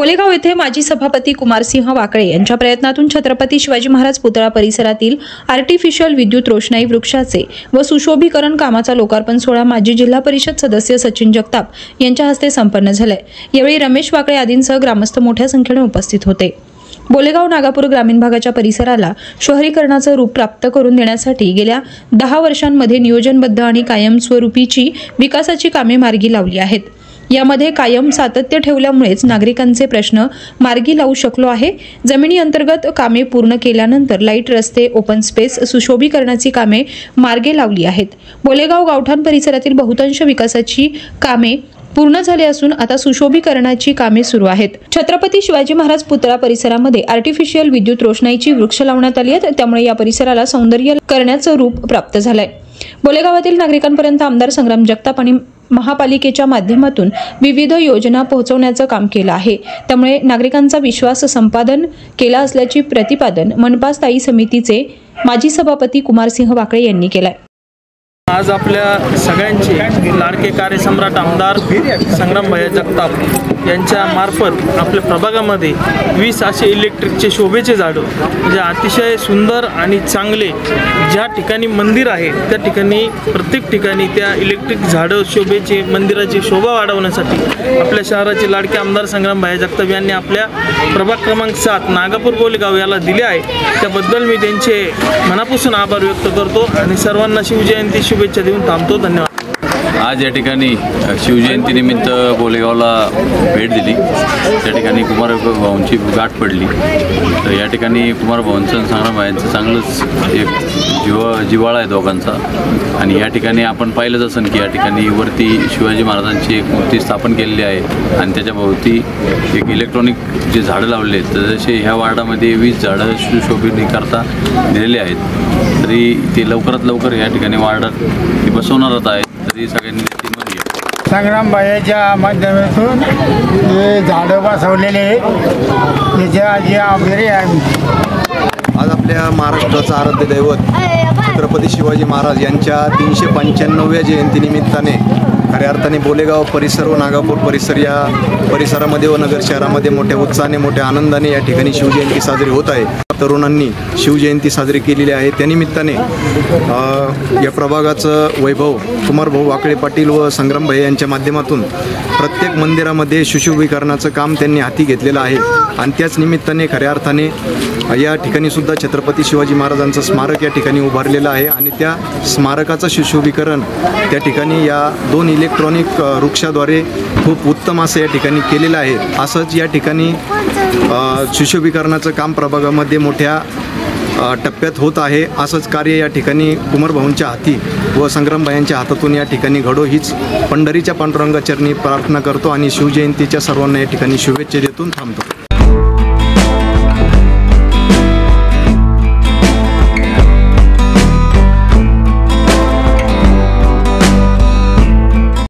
बोलेगाव येथे माजी सभापती कुमारसिंह वाकळे यांच्या प्रयत्नातून छत्रपती शिवाजी महाराज पुतळा परिसरातील आर्टिफिशियल विद्युत रोषणाई वृक्षाचे व सुशोभीकरण कामाचा लोकार्पण सोहळा माजी जिल्हा परिषद सदस्य सचिन जगताप यांच्या हस्ते संपन्न झालाय। यावेळी रमेश वाकळे आदींसह ग्रामस्थ मोठ्या संख्येने उपस्थित होते। बोलेगाव नागापूर ग्रामीण भागाच्या परिसराला शहरीकरणाचं रूप प्राप्त करून देण्यासाठी गेल्या 10 वर्षांमध्ये नियोजनबद्ध आणि कायमस्वरूपीची विकासाची कामे मार्गी लावली आहेत। यामध्ये कायम सातत्य ठेवल्यामुळेच नागरिकांचे प्रश्न मार्गी लावू शकलो आहे। जमिनी अंतर्गत कामे पूर्ण केल्यानंतर लाईट, रस्ते, ओपन स्पेस, सुशोभीकरणाची कामे मार्गे लावली आहेत। बोलेगाव गावठाण परिसरातील बहुतांश विकासाची कामे पूर्ण झाले असून आता सुशोभीकरणाची कामे सुरू आहेत। छत्रपती शिवाजी महाराज पुतळा परिसरामध्ये आर्टिफिशियल विद्युत रोषणाईची वृक्ष लावण्यात आली आहेत, त्यामुळे या परिसराला सौंदर्य करण्याचं रूप प्राप्त झालंय। बोलेगावातील नागरिकांपर्यंत आमदार संग्राम जगताप आणि महापालिकेच्या माध्यमातून विविध योजना पोहोचवण्याचं काम केलं आहे। त्यामुळे नागरिकांचा विश्वास संपादन केला असल्याचे प्रतिपादन मनपा स्थायी समितीचे माजी सभापती कुमारसिंह वाकळे यांनी केलंय। आज आपल्या सगळ्यांचे लाडके कार्यसम्राट आमदार संग्रामभाई जगताप यांच्या मार्फत आपल्या प्रभागामध्ये 20 असे इलेक्ट्रिकचे शोभेचे झाडं म्हणजे अतिशय सुंदर आणि चांगले ज्या ठिकाणी मंदिर आहे त्या ठिकाणी प्रत्येक ठिकाणी त्या इलेक्ट्रिक झाडं शोभेचे मंदिराची शोभा वाढवण्यासाठी आपल्या शहराचे लाडके आमदार संग्रामभाई जगताप यांनी आपल्या प्रभाग क्रमांक 7 नागापूर बोलेगाव याला दिले आहे। त्याबद्दल मी त्यांचे मनापासून आभार व्यक्त करतो आणि सर्वांना शिवजयंती शुभेच्छा देऊन थांबतो। धन्यवाद। आज या ठिकाणी शिवजयंतीनिमित्त बोलेगावला भेट दिली। त्या ठिकाणी कुमारभाऊंची गाठ पडली। तर या ठिकाणी कुमारभाऊंचं संग्रामभाईंचं चांगलंच एक जिव्हाळा आहे दोघांचा। आणि या ठिकाणी आपण पाहिलंच असेल की या ठिकाणी वरती शिवाजी महाराजांची एक मूर्ती स्थापन केलेली आहे आणि त्याच्या भोवती एक इलेक्ट्रॉनिक जे झाडं लावले आहेत, तर जसे ह्या वार्डामध्ये 20 झाडं सुशोभीकरता दिलेले आहेत। तरी ते लवकरात लवकर या ठिकाणी वार्डात बसवणारच आहेत। तरी सगळ्यांनी संग्रामभाईच्या माध्यमातून हे झाडं बसवलेले त्याच्या जे आभारी आहे। आज आपल्या महाराष्ट्राचं आराध्य दैवत छत्रपती शिवाजी महाराज यांच्या 395व्या जयंतीनिमित्ताने खऱ्या अर्थाने बोलेगाव परिसर व नागापूर परिसर या परिसरामध्ये व नगर शहरामध्ये मोठ्या उत्साहाने मोठ्या आनंदाने या ठिकाणी शिवजयंती साजरी होत आहे। तरुणांनी शिवजयंती साजरी केलेली आहे। त्यानिमित्ताने या प्रभागाचं वैभव कुमारभाऊ वाकळे पाटील व संग्रामभाई यांच्या माध्यमातून प्रत्येक मंदिरामध्ये सुशोभीकरणाचं काम त्यांनी हाती घेतलेलं आहे। आणि त्याच निमित्ताने खऱ्या अर्थाने या ठिकाणी सुद्धा छत्रपती शिवाजी महाराजांचं स्मारक या ठिकाणी उभारलेलं आहे आणि त्या स्मारकाचं सुशोभीकरण त्या ठिकाणी या 2 इलेक्ट्रॉनिक वृक्षाद्वारे खूप उत्तम असं या ठिकाणी केलेलं आहे। असंच या ठिकाणी सुशोभीकरणाचं काम प्रभागामध्ये मोठ्या टप्प्यात होत आहे। असंच कार्य या ठिकाणी कुमारभाऊंच्या हाती व संग्रामभाईंच्या हातातून या ठिकाणी घडो हीच पंढरीच्या पांडुरंगाचरणी प्रार्थना करतो आणि शिवजयंतीच्या सर्वांना या ठिकाणी शुभेच्छा देतून थांबतो।